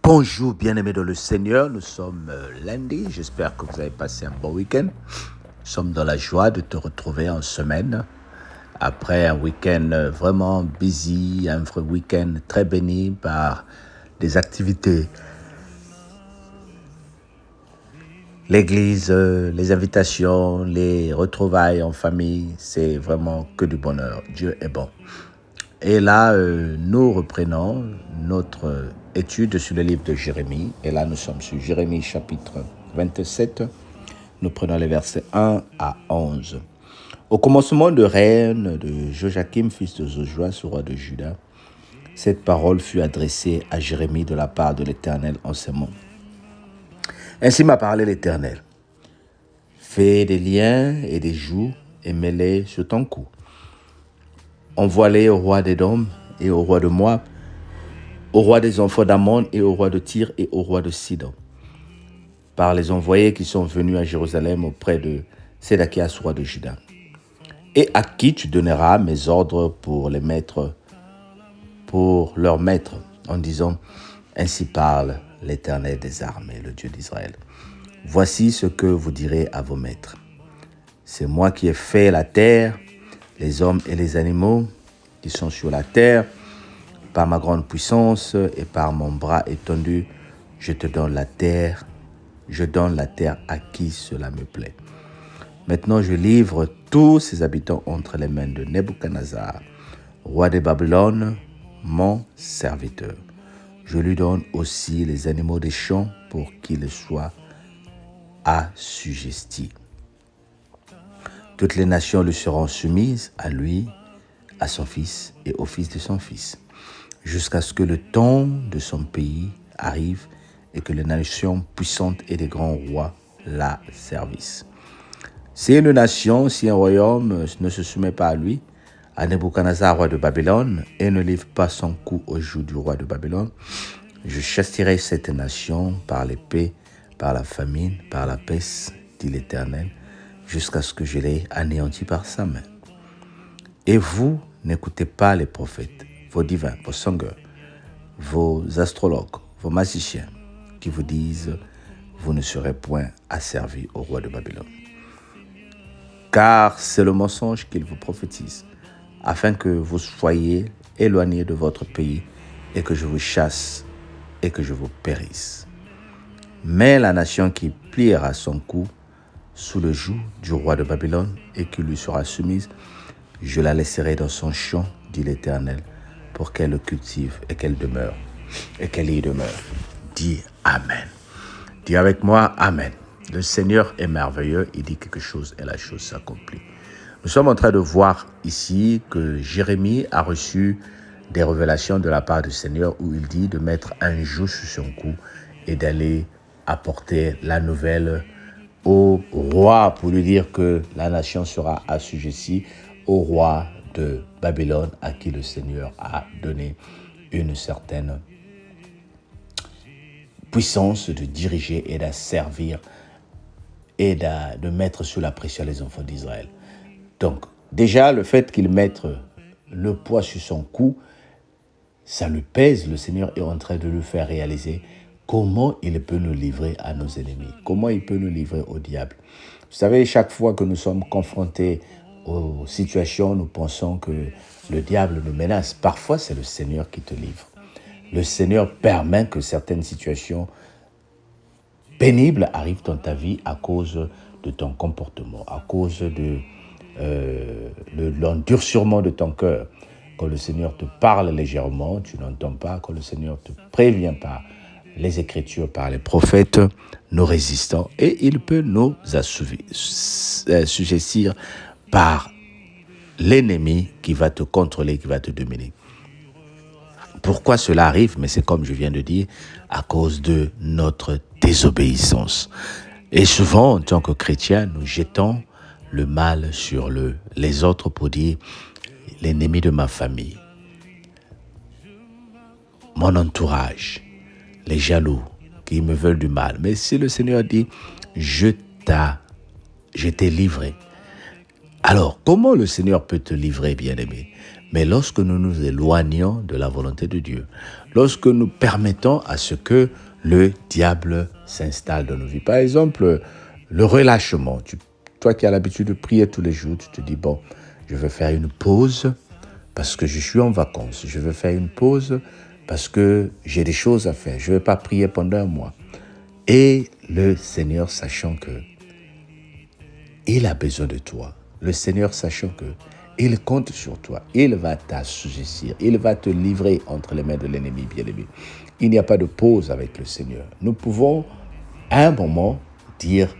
Bonjour bien-aimés dans le Seigneur, nous sommes lundi, j'espère que vous avez passé un bon week-end. Nous sommes dans la joie de te retrouver en semaine, après un week-end vraiment busy, un vrai week-end très béni par des activités. L'église, les invitations, les retrouvailles en famille, c'est vraiment que du bonheur. Dieu est bon. Et là, nous reprenons notre étude sur le livre de Jérémie. Et là, nous sommes sur Jérémie chapitre 27. Nous prenons les versets 1 à 11. Au commencement de règne de Joachim, fils de Joas, roi de Juda, cette parole fut adressée à Jérémie de la part de l'Éternel en ces mots. Ainsi m'a parlé l'Éternel. Fais des liens et des jougs et mets-les sur ton cou. Envoie-les au roi d'Édom et au roi de Moab, au roi des enfants d'Ammon et au roi de Tyr et au roi de Sidon, par les envoyés qui sont venus à Jérusalem auprès de Sédakias, roi de Juda, et à qui tu donneras mes ordres pour leur maître, en disant, ainsi parle l'Éternel des armées, le Dieu d'Israël. Voici ce que vous direz à vos maîtres. C'est moi qui ai fait la terre, les hommes et les animaux qui sont sur la terre. Par ma grande puissance et par mon bras étendu, je donne la terre à qui cela me plaît. Maintenant, je livre tous ses habitants entre les mains de Nebuchadnezzar, roi de Babylone, mon serviteur. Je lui donne aussi les animaux des champs pour qu'ils soient assujettis. Toutes les nations lui seront soumises, à lui, à son fils et au fils de son fils, jusqu'à ce que le temps de son pays arrive et que les nations puissantes et les grands rois la servissent. Si une nation, si un royaume ne se soumet pas à lui, à Nebuchadnezzar, roi de Babylone, et ne livre pas son cou au joug du roi de Babylone, je châtierai cette nation par l'épée, par la famine, par la peste, dit l'Éternel, jusqu'à ce que je l'ai anéanti par sa main. Et vous, n'écoutez pas les prophètes, vos divins, vos sangeurs, vos astrologues, vos magiciens, qui vous disent, vous ne serez point asservis au roi de Babylone. Car c'est le mensonge qu'ils vous prophétisent, afin que vous soyez éloignés de votre pays et que je vous chasse et que je vous périsse. Mais la nation qui pliera son cou sous le joug du roi de Babylone et qui lui sera soumise, je la laisserai dans son champ, dit l'Éternel, pour qu'elle le cultive et qu'elle demeure, et qu'elle y demeure. Dis Amen. Dis avec moi Amen. Le Seigneur est merveilleux, il dit quelque chose et la chose s'accomplit. Nous sommes en train de voir ici que Jérémie a reçu des révélations de la part du Seigneur où il dit de mettre un joug sur son cou et d'aller apporter la nouvelle au roi pour lui dire que la nation sera assujettie au roi de Babylone à qui le Seigneur a donné une certaine puissance de diriger et d'asservir et de mettre sous la pression les enfants d'Israël. Donc, déjà, le fait qu'il mette le poids sur son cou, ça lui pèse. Le Seigneur est en train de lui faire réaliser comment il peut nous livrer à nos ennemis, comment il peut nous livrer au diable. Vous savez, chaque fois que nous sommes confrontés aux situations, nous pensons que le diable nous menace. Parfois, c'est le Seigneur qui te livre. Le Seigneur permet que certaines situations pénibles arrivent dans ta vie à cause de ton comportement, à cause de l'endurcissement de ton cœur. Quand le Seigneur te parle légèrement, tu n'entends pas. Quand le Seigneur te prévient par les Écritures, par les prophètes, nous résistons et il peut nous assujettir par l'ennemi qui va te contrôler, qui va te dominer. Pourquoi cela arrive? Mais c'est comme je viens de dire, à cause de notre désobéissance. Et souvent, en tant que chrétiens, nous jetons le mal sur les autres pour dire l'ennemi de ma famille, mon entourage, les jaloux qui me veulent du mal. Mais si le Seigneur dit, je t'ai livré. Alors, comment le Seigneur peut te livrer, bien-aimé? Mais lorsque nous nous éloignons de la volonté de Dieu, lorsque nous permettons à ce que le diable s'installe dans nos vies, par exemple, le relâchement. Toi qui as l'habitude de prier tous les jours, tu te dis, bon, je vais faire une pause parce que je suis en vacances. Je vais faire une pause parce que j'ai des choses à faire. Je ne vais pas prier pendant un mois. Et le Seigneur, sachant que il a besoin de toi, le Seigneur, sachant que il compte sur toi, il va t'assujettir, il va te livrer entre les mains de l'ennemi bien-aimé. Il n'y a pas de pause avec le Seigneur. Nous pouvons, à un moment, dire,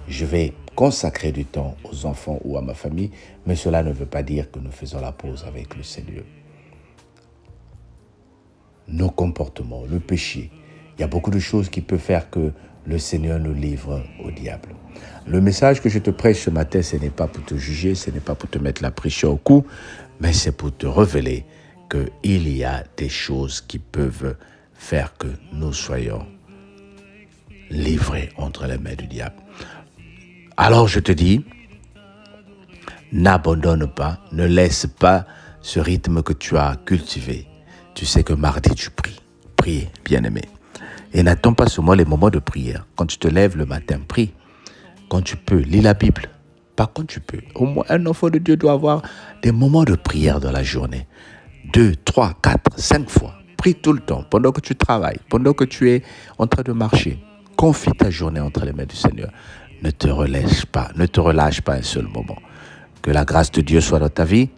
je vais consacrer du temps aux enfants ou à ma famille, mais cela ne veut pas dire que nous faisons la pause avec le Seigneur. Nos comportements, le péché, il y a beaucoup de choses qui peuvent faire que le Seigneur nous livre au diable. Le message que je te prêche ce matin, ce n'est pas pour te juger, ce n'est pas pour te mettre la pression au cou, mais c'est pour te révéler qu'il y a des choses qui peuvent faire que nous soyons livrés entre les mains du diable. Alors je te dis, n'abandonne pas, ne laisse pas ce rythme que tu as cultivé. Tu sais que mardi tu pries. Prie, bien-aimé. Et n'attends pas seulement les moments de prière. Quand tu te lèves le matin, prie. Quand tu peux, lis la Bible. Pas quand tu peux. Au moins, un enfant de Dieu doit avoir des moments de prière dans la journée. 2, 3, 4, 5 fois. Prie tout le temps, pendant que tu travailles, pendant que tu es en train de marcher. Confie ta journée entre les mains du Seigneur. Ne te relâche pas un seul moment. Que la grâce de Dieu soit dans ta vie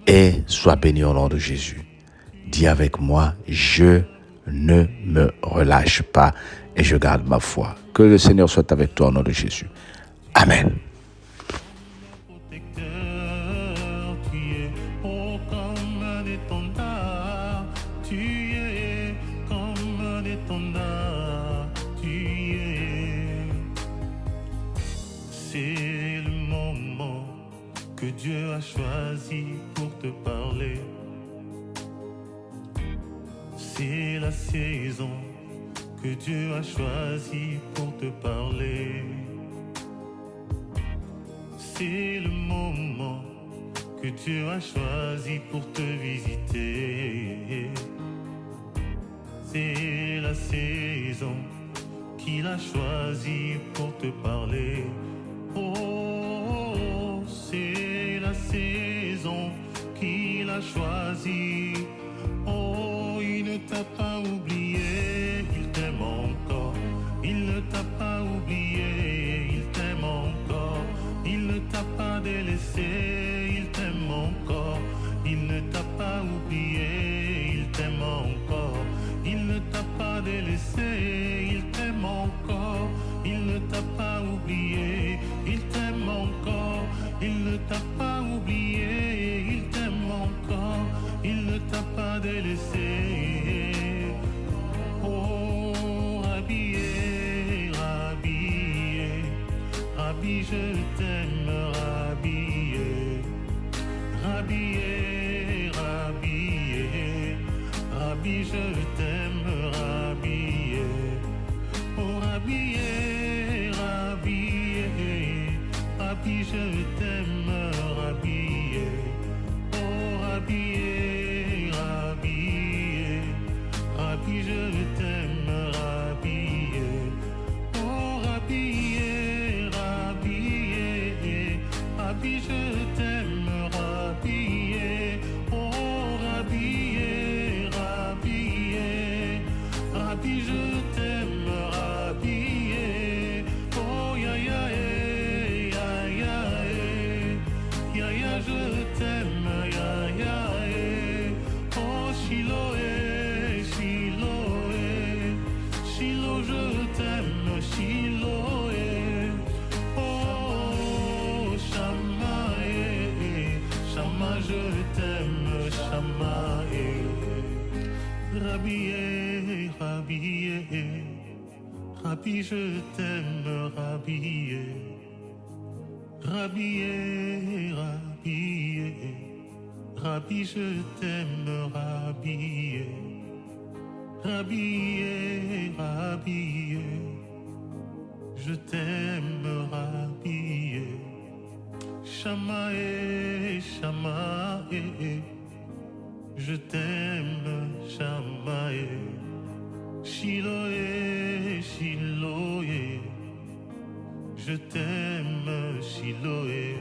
et sois béni au nom de Jésus. Dis avec moi, je ne me relâche pas et je garde ma foi. Que le Seigneur soit avec toi au nom de Jésus. Amen. C'est le moment que Dieu a choisi pour te parler. C'est la saison que Dieu a choisi pour te parler. C'est le moment que Dieu a choisi pour te visiter. C'est la saison qu'il a choisi pour te parler. Oh, c'est la saison qu'il a choisi. Oh, il ne t'a pas oublié, il t'aime encore. Il ne t'a pas oublié, il t'aime encore. Il ne t'a pas délaissé, il t'aime encore. Il ne t'a pas oublié, il t'aime encore. Il ne t'a pas délaissé, il t'aime encore. Il ne t'a pas oublié, il t'aime encore. Il ne t'a pas oublié, il t'aime encore. Il ne t'a pas délaissé. Oh, Rabbi, Rabbi, Rabbi, je t'aime, Rabbi, Rabbi, Rabbi, Rabbi, je t'aime, Rabbi. Oh, Rabbi, Rabbi, Rabbi, je t'aime, Rabbi. Oh, Rabbi, Rabbi, Rabbi, je t'aime, Rabbi. Oh, Rabbi, Rabbi, Rabbi, je t'aime, Rabbi. Oh, Rabbi, Rabbi, Rabbi, je t'aime, Rabbi. Oh, ya ya ya ya ya ya, je t'aime, ya ya. Oh, Shiloh, Shiloh, Shiloh, je t'aime, Shiloh. Oh, Shama, Shama, je t'aime, Shama. Rabbi, Rabbi, Rabbi, je t'aime, Rabbi. Rabbi, Rabbi, Rabbi, je t'aime, Rabbi. Rabbi, Rabbi, je t'aime, Rabbi. Shama, Shama, je t'aime, Shamae. Chiloé, Chiloé, je t'aime, Chiloé.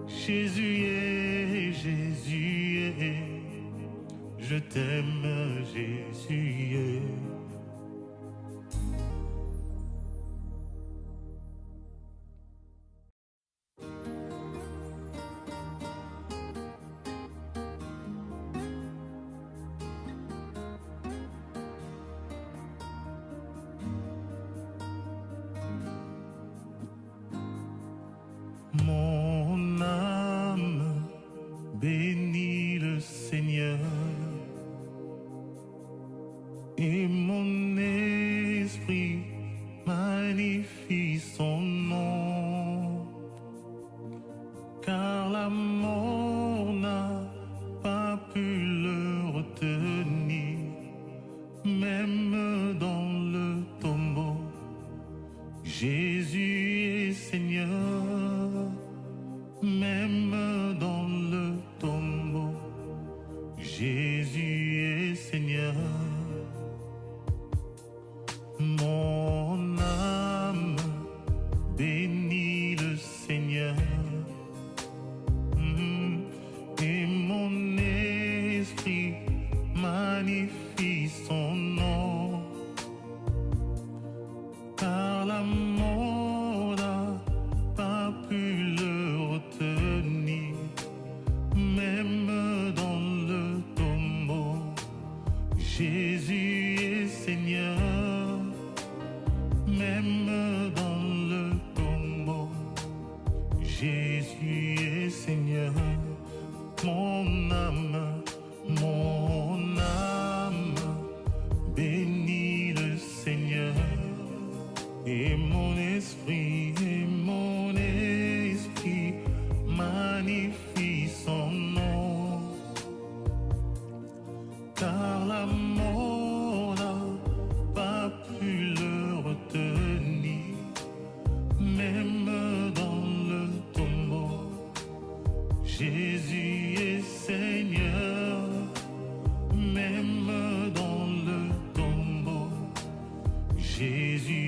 Jésus, Jésus, je t'aime, Jésus. Mon âme bénit le Seigneur et mon esprit magnifie son nom, car la mort n'a pas pu le retenir, même dans le tombeau. Jésus est Seigneur, même dans le tombeau. Jésus est Seigneur. Mon âme bénit le Seigneur et mon esprit magnifie son nom, car la mort n'a pas pu le retenir, même dans le tombeau. Jésus est Seigneur, même dans le tombeau. Jésus est Seigneur. Mon âme bénit le Seigneur et mon esprit magnifie son nom, car la mort n'a pas pu le retenir, même dans le tombeau. Jésus est Seigneur, même dans le tombeau. Jésus